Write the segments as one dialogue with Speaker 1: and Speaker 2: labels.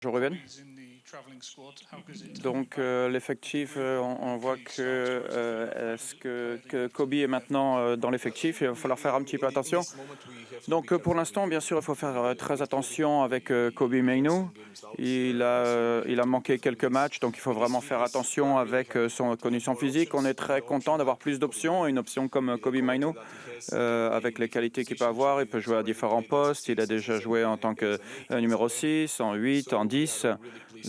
Speaker 1: Je reviens. Donc l'effectif, on voit que Kobe est maintenant dans l'effectif. Il va falloir faire un petit peu attention. Donc pour l'instant, bien sûr, il faut faire très attention avec Kobe Mainu. Il a manqué quelques matchs, donc il faut vraiment faire attention avec son condition physique. On est très content d'avoir plus d'options. Une option comme Kobe Mainu, avec les qualités qu'il peut avoir, il peut jouer à différents postes. Il a déjà joué en tant que numéro 6, en 8, en 10.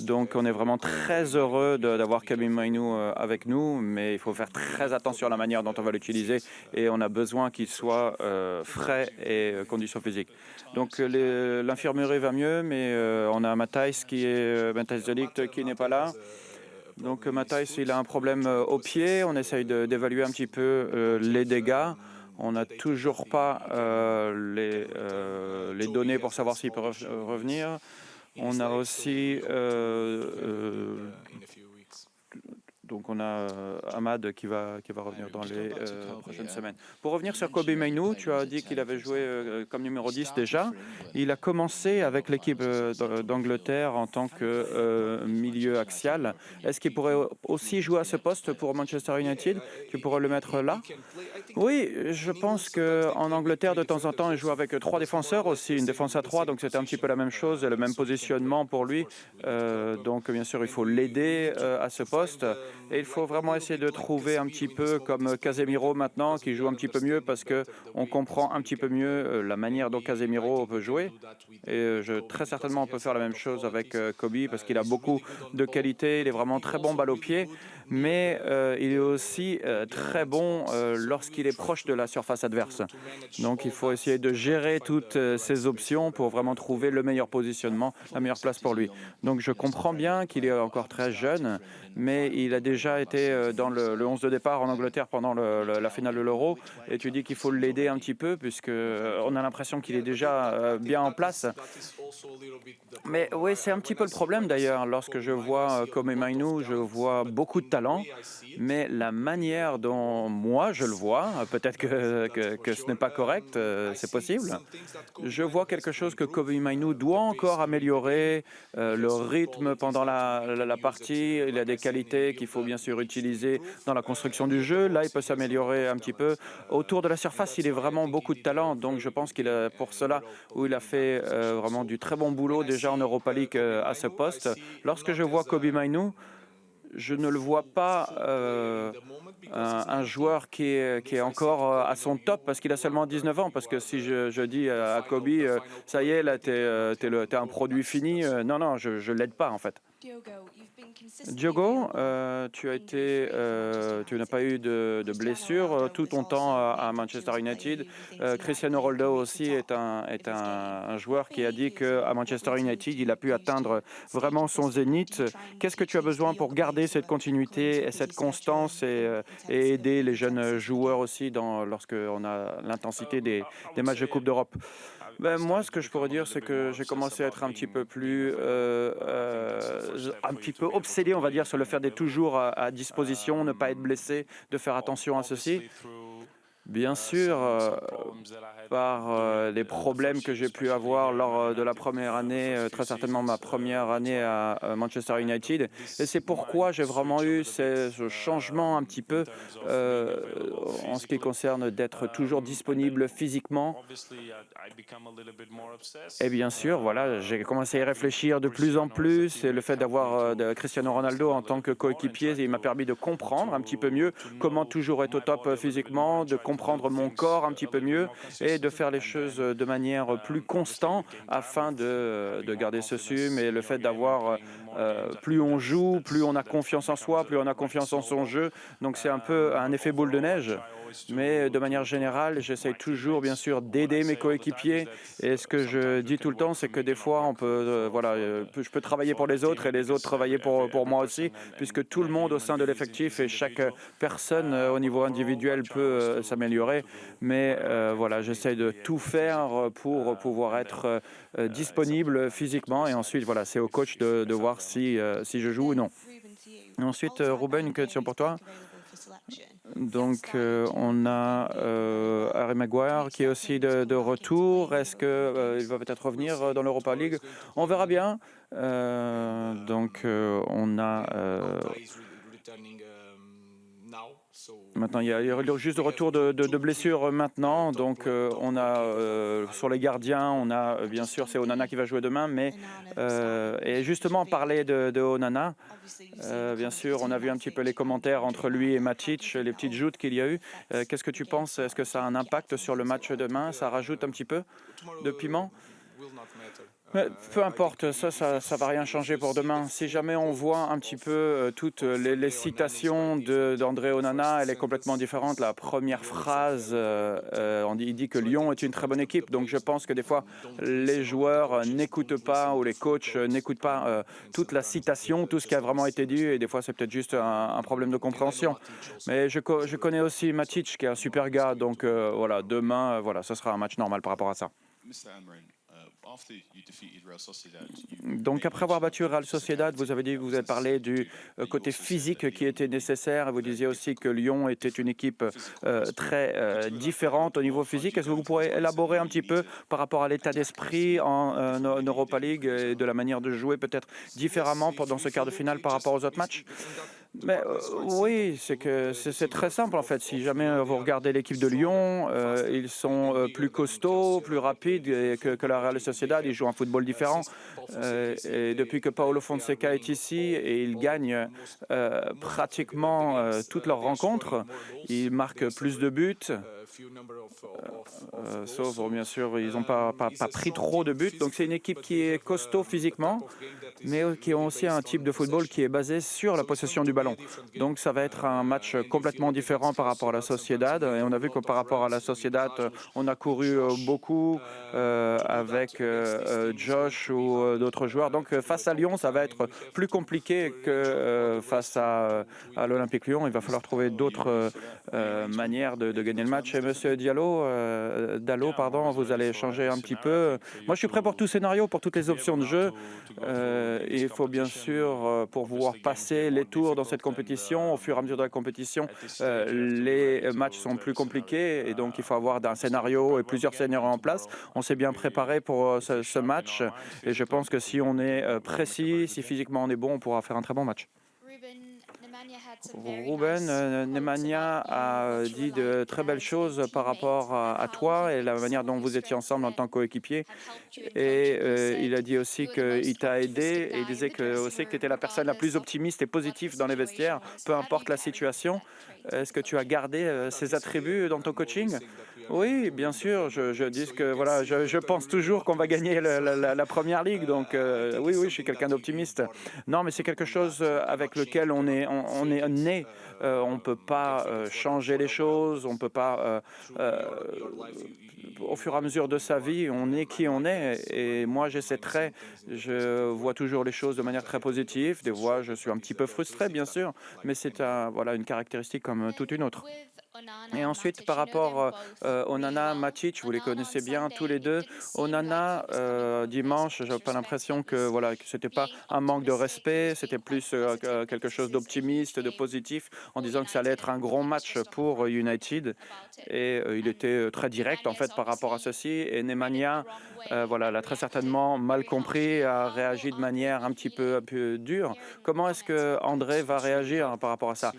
Speaker 1: Donc on est vraiment très heureux d'avoir Kobe Mainu avec nous, mais il faut faire très attention à la manière dont on va l'utiliser et on a besoin qu'il soit frais et conditions physiques. Donc l'infirmerie va mieux, mais on a Matthijs Matthijs de Ligt qui n'est pas là. Donc Matthijs, il a un problème au pied. On essaye d'évaluer un petit peu les dégâts. On n'a toujours pas les données pour savoir s'il peut revenir. On a aussi donc on a Ahmad qui va revenir dans les prochaines semaines. Pour revenir sur Kobe Mainu, tu as dit qu'il avait joué comme numéro 10 déjà. Il a commencé avec l'équipe d'Angleterre en tant que milieu axial. Est-ce qu'il pourrait aussi jouer à ce poste pour Manchester United? Tu pourrais le mettre là? Oui, je pense qu'en Angleterre, de temps en temps, il joue avec 3 défenseurs aussi, une défense à 3, donc c'était un petit peu la même chose, le même positionnement pour lui. Donc bien sûr, il faut l'aider à ce poste. Et il faut vraiment essayer de trouver un petit peu comme Casemiro maintenant, qui joue un petit peu mieux parce qu'on comprend un petit peu mieux la manière dont Casemiro peut jouer. Et très certainement, on peut faire la même chose avec Kobe parce qu'il a beaucoup de qualités, il est vraiment très bon balle au pied, mais il est aussi très bon lorsqu'il est proche de la surface adverse. Donc il faut essayer de gérer toutes ces options pour vraiment trouver le meilleur positionnement, la meilleure place pour lui. Donc je comprends bien qu'il est encore très jeune, mais il a déjà été dans le 11 de départ en Angleterre pendant la finale de l'Euro, et tu dis qu'il faut l'aider un petit peu, puisqu'on a l'impression qu'il est déjà bien en place. Mais oui, c'est un petit peu le problème d'ailleurs. Lorsque je vois Kobe Mainu, je vois beaucoup de talent, mais la manière dont moi je le vois, peut-être que ce n'est pas correct, c'est possible. Je vois quelque chose que Kobe Mainu doit encore améliorer, le rythme pendant la partie, il a des qualités qu'il faut bien sûr utiliser dans la construction du jeu. Là, il peut s'améliorer un petit peu. Autour de la surface, il est vraiment beaucoup de talent, donc je pense qu'il a pour cela où il a fait vraiment du très bon boulot déjà en Europa League à ce poste. Lorsque je vois Kobe Mainu, je ne le vois pas un joueur qui est encore à son top parce qu'il a seulement 19 ans. Parce que si je dis à Kobe, ça y est, là, t'es un produit fini, non, non, je ne l'aide pas en fait. Diogo, tu n'as pas eu de blessure tout ton temps à Manchester United. Cristiano Ronaldo aussi est un joueur qui a dit qu'à Manchester United, il a pu atteindre vraiment son zénith. Qu'est-ce que tu as besoin pour garder cette continuité et cette constance et aider les jeunes joueurs aussi lorsqu'on a l'intensité des matchs de Coupe d'Europe? Ben, moi, ce que je pourrais dire, c'est que j'ai commencé à être un petit peu un petit peu obsédé, on va dire, sur le fait d'être toujours à disposition, ne pas être blessé, de faire attention à ceci. Bien sûr, par les problèmes que j'ai pu avoir lors de la première année, très certainement ma première année à Manchester United. Et c'est pourquoi j'ai vraiment eu ce changement un petit peu en ce qui concerne d'être toujours disponible physiquement. Et bien sûr, voilà, j'ai commencé à y réfléchir de plus en plus. Et le fait d'avoir de Cristiano Ronaldo en tant que coéquipier, il m'a permis de comprendre un petit peu mieux comment toujours être au top physiquement, de comprendre mon corps un petit peu mieux et de faire les choses de manière plus constante afin de garder ce sume. Et le fait d'avoir, plus on joue, plus on a confiance en soi, plus on a confiance en son jeu. Donc c'est un peu un effet boule de neige. Mais de manière générale, j'essaye toujours, bien sûr, d'aider mes coéquipiers. Et ce que je dis tout le temps, c'est que des fois, je peux travailler pour les autres et les autres travailler pour moi aussi, puisque tout le monde au sein de l'effectif et chaque personne au niveau individuel peut s'améliorer. Mais voilà, j'essaye de tout faire pour pouvoir être disponible physiquement. Et ensuite, voilà, c'est au coach de voir si je joue ou non. Et ensuite, Ruben, une question pour toi. Donc, on a Harry Maguire qui est aussi de retour. Est-ce qu'il va peut-être revenir dans l'Europa League? On verra bien. On a maintenant, il y a juste de retour de blessures maintenant. Donc, on a sur les gardiens, on a bien sûr, c'est Onana qui va jouer demain. Mais et justement, parler de Onana, bien sûr, on a vu un petit peu les commentaires entre lui et Matic, les petites joutes qu'il y a eu. Qu'est-ce que tu penses? Est-ce que ça a un impact sur le match demain? Ça rajoute un petit peu de piment? Mais peu importe, ça va rien changer pour demain. Si jamais on voit un petit peu toutes les citations d'André Onana, elle est complètement différente. La première phrase, il dit que Lyon est une très bonne équipe. Donc je pense que des fois, les joueurs n'écoutent pas ou les coachs n'écoutent pas toute la citation, tout ce qui a vraiment été dit. Et des fois, c'est peut-être juste un problème de compréhension. Mais je connais aussi Matic, qui est un super gars. Donc voilà, demain, voilà, ce sera un match normal par rapport à ça. Donc, après avoir battu Real Sociedad, vous avez parlé du côté physique qui était nécessaire. Vous disiez aussi que Lyon était une équipe très différente au niveau physique. Est-ce que vous pourrez élaborer un petit peu par rapport à l'état d'esprit en Europa League et de la manière de jouer peut-être différemment dans ce quart de finale par rapport aux autres matchs? Mais oui, c'est très simple en fait. Si jamais vous regardez l'équipe de Lyon, ils sont plus costauds, plus rapides que la Real Sociedad. Ils jouent un football différent. Et depuis que Paulo Fonseca est ici, et ils gagnent pratiquement toutes leurs rencontres, ils marquent plus de buts. Sauf, bien sûr, ils n'ont pas pris trop de buts. Donc c'est une équipe qui est costaud physiquement, mais qui ont aussi un type de football qui est basé sur la possession du ballon. Donc ça va être un match complètement différent par rapport à la Sociedad. Et on a vu que par rapport à la Sociedad, on a couru beaucoup avec Josh ou d'autres joueurs. Donc face à Lyon, ça va être plus compliqué que face à l'Olympique Lyon. Il va falloir trouver d'autres manières de gagner le match. Et Monsieur Dallo, vous allez changer un petit peu. Moi, je suis prêt pour tout scénario, pour toutes les options de jeu. Il faut bien sûr, pour pouvoir passer les tours dans cette compétition, au fur et à mesure de la compétition, les matchs sont plus compliqués et donc il faut avoir un scénario et plusieurs scénarios en place. On s'est bien préparé pour ce match et je pense que si on est précis, si physiquement on est bon, on pourra faire un très bon match. Ruben, Nemanja a dit de très belles choses par rapport à toi et la manière dont vous étiez ensemble en tant que coéquipier. Et il a dit aussi qu'il t'a aidé et il disait que tu étais la personne la plus optimiste et positive dans les vestiaires, peu importe la situation. Est-ce que tu as gardé ces attributs dans ton coaching? Oui, bien sûr. Je dis que voilà, je pense toujours qu'on va gagner la première ligue. Donc oui, je suis quelqu'un d'optimiste. Non, mais c'est quelque chose avec lequel on est né. On ne peut pas changer les choses. On ne peut pas. Au fur et à mesure de sa vie, on est qui on est. Et moi, je vois toujours les choses de manière très positive. Des fois, je suis un petit peu frustré, bien sûr, mais c'est une caractéristique comme toute une autre. Et ensuite, par rapport Onana, Matic, vous les connaissez bien tous les deux. Onana, dimanche, j'avais pas l'impression que c'était pas un manque de respect, c'était plus quelque chose d'optimiste, de positif, en disant que ça allait être un gros match pour United. Et il était très direct en fait par rapport à ceci. Et Nemanja, l'a très certainement mal compris, a réagi de manière un peu dure. Comment est-ce que André va réagir par rapport à ça?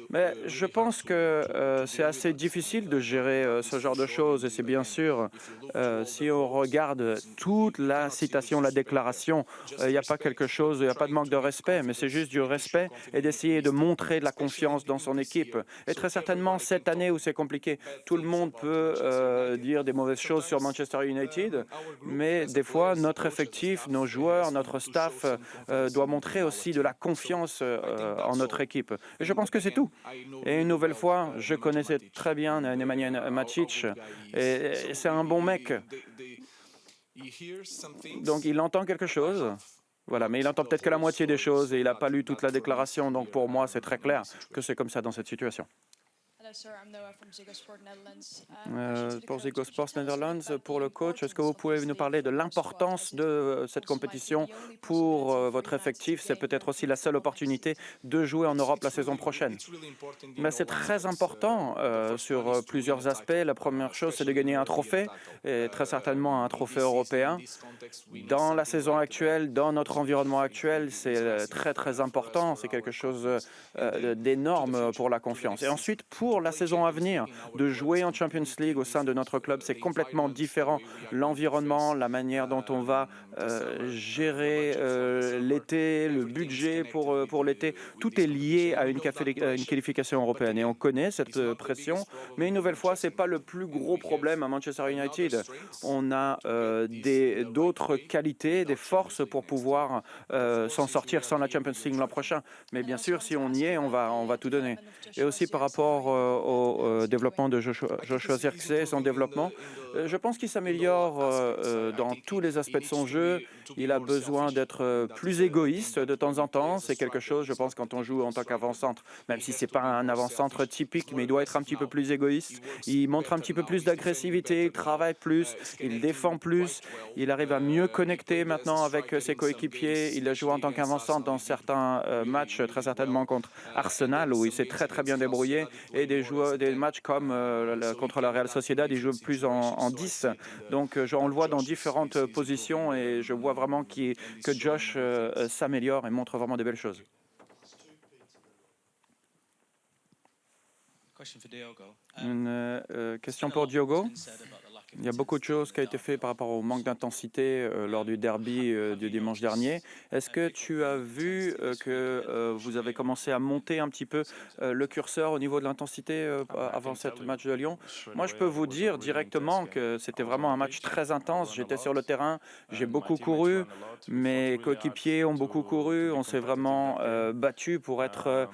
Speaker 1: Mais je pense que c'est assez difficile de gérer ce genre de choses. Et c'est bien sûr, si on regarde toute la citation, la déclaration, il n'y a pas quelque chose, il n'y a pas de manque de respect, mais c'est juste du respect et d'essayer de montrer de la confiance dans son équipe. Et très certainement, cette année où c'est compliqué, tout le monde peut dire des mauvaises choses sur Manchester United, mais des fois, notre effectif, nos joueurs, notre staff doit montrer aussi de la confiance en notre équipe. Et je pense que c'est tout. Et une nouvelle fois, je connaissais très bien Nemanja Matic et c'est un bon mec. Donc il entend quelque chose. Voilà, mais il entend peut-être que la moitié des choses et il n'a pas lu toute la déclaration. Donc pour moi, c'est très clair que c'est comme ça dans cette situation. Pour Ziggo Sports Netherlands, pour le coach, est-ce que vous pouvez nous parler de l'importance de cette compétition pour votre effectif? C'est peut-être aussi la seule opportunité de jouer en Europe la saison prochaine. Mais c'est très important sur plusieurs aspects. La première chose, c'est de gagner un trophée, et très certainement un trophée européen. Dans la saison actuelle, dans notre environnement actuel, c'est très très important. C'est quelque chose d'énorme pour la confiance. Et ensuite, pour la saison à venir, de jouer en Champions League au sein de notre club, c'est complètement différent. L'environnement, la manière dont on va gérer l'été, le budget pour l'été, tout est lié à une qualification européenne. Et on connaît cette pression, mais une nouvelle fois, ce n'est pas le plus gros problème à Manchester United. On a d'autres qualités, des forces pour pouvoir s'en sortir sans la Champions League l'an prochain. Mais bien sûr, si on y est, on va tout donner. Et aussi par rapport au développement de Joshua Zirkzee, son développement, je pense qu'il s'améliore dans tous les aspects de son jeu. Il a besoin d'être plus égoïste de temps en temps. C'est quelque chose, je pense, quand on joue en tant qu'avant-centre, même si ce n'est pas un avant-centre typique, mais il doit être un petit peu plus égoïste. Il montre un petit peu plus d'agressivité, il travaille plus, il défend plus, il arrive à mieux connecter maintenant avec ses coéquipiers. Il a joué en tant qu'avant-centre dans certains matchs, très certainement contre Arsenal, où il s'est très très bien débrouillé, et des matchs comme contre la Real Sociedad, il joue plus en 10. Donc on le voit dans différentes positions, et je vois vraiment que Josh s'améliore et montre vraiment des belles choses. Une question pour Diogo. Il y a beaucoup de choses qui ont été faites par rapport au manque d'intensité lors du derby du dimanche dernier. Est-ce que tu as vu que vous avez commencé à monter un petit peu le curseur au niveau de l'intensité avant cette match de Lyon? Moi, je peux vous dire directement que c'était vraiment un match très intense. J'étais sur le terrain, j'ai beaucoup couru, mes coéquipiers ont beaucoup couru. On s'est vraiment battu pour être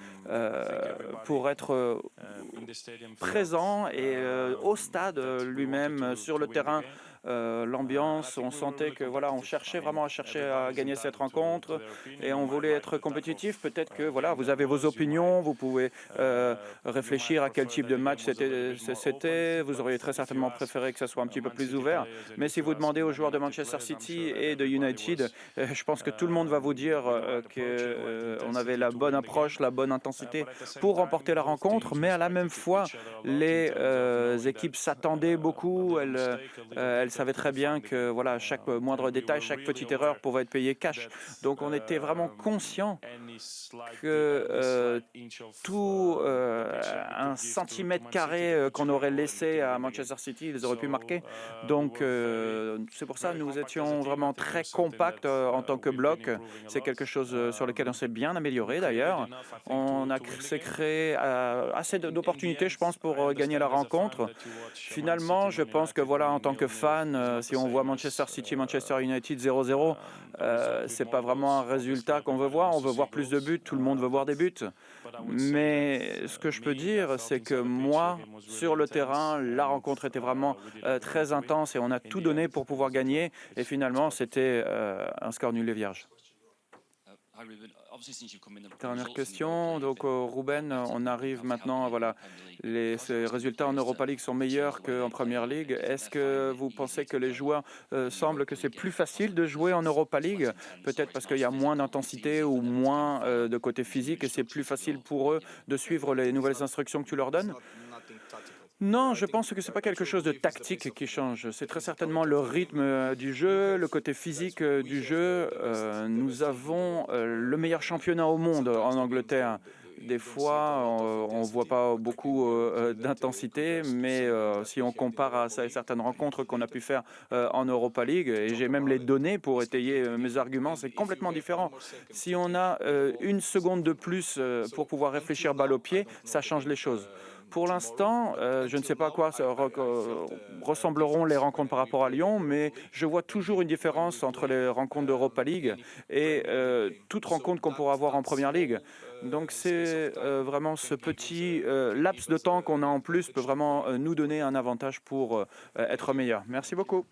Speaker 1: présent et au stade lui-même, sur le terrain. L'ambiance, on sentait que voilà, on cherchait vraiment à gagner cette rencontre, et on voulait être compétitif. Peut-être que voilà, vous avez vos opinions, vous pouvez réfléchir à quel type de match c'était. Vous auriez très certainement préféré que ça soit un petit peu plus ouvert. Mais si vous demandez aux joueurs de Manchester City et de United, je pense que tout le monde va vous dire qu'on avait la bonne approche, la bonne intensité pour remporter la rencontre. Mais à la même fois, les équipes s'attendaient beaucoup. Elles savaient très bien que voilà, chaque moindre détail, chaque petite erreur pouvait être payée cash. Donc on était vraiment conscient que tout un centimètre carré qu'on aurait laissé à Manchester City, ils auraient pu marquer. Donc c'est pour ça que nous étions vraiment très compacts en tant que bloc. C'est quelque chose sur lequel on s'est bien amélioré d'ailleurs. On s'est créé assez d'opportunités, je pense, pour gagner la rencontre. Finalement, je pense que voilà, en tant que fan, si on voit Manchester City, Manchester United 0-0, c'est pas vraiment un résultat qu'on veut voir. On veut voir plus de buts, tout le monde veut voir des buts. Mais ce que je peux dire, c'est que moi, sur le terrain, la rencontre était vraiment très intense et on a tout donné pour pouvoir gagner. Et finalement, c'était un score nul et vierge. Dernière question. Donc, Ruben, on arrive maintenant, voilà, ces résultats en Europa League sont meilleurs qu'en Premier League. Est-ce que vous pensez que les joueurs semblent que c'est plus facile de jouer en Europa League? Peut-être parce qu'il y a moins d'intensité ou moins de côté physique et c'est plus facile pour eux de suivre les nouvelles instructions que tu leur donnes? Non, je pense que ce n'est pas quelque chose de tactique qui change. C'est très certainement le rythme du jeu, le côté physique du jeu. Nous avons le meilleur championnat au monde en Angleterre. Des fois, on ne voit pas beaucoup d'intensité, mais si on compare à certaines rencontres qu'on a pu faire en Europa League, et j'ai même les données pour étayer mes arguments, c'est complètement différent. Si on a une seconde de plus pour pouvoir réfléchir balle au pied, ça change les choses. Pour l'instant, je ne sais pas à quoi ressembleront les rencontres par rapport à Lyon, mais je vois toujours une différence entre les rencontres d'Europa League et toute rencontre qu'on pourra avoir en Première Ligue. Donc c'est vraiment ce petit laps de temps qu'on a en plus peut vraiment nous donner un avantage pour être meilleur. Merci beaucoup.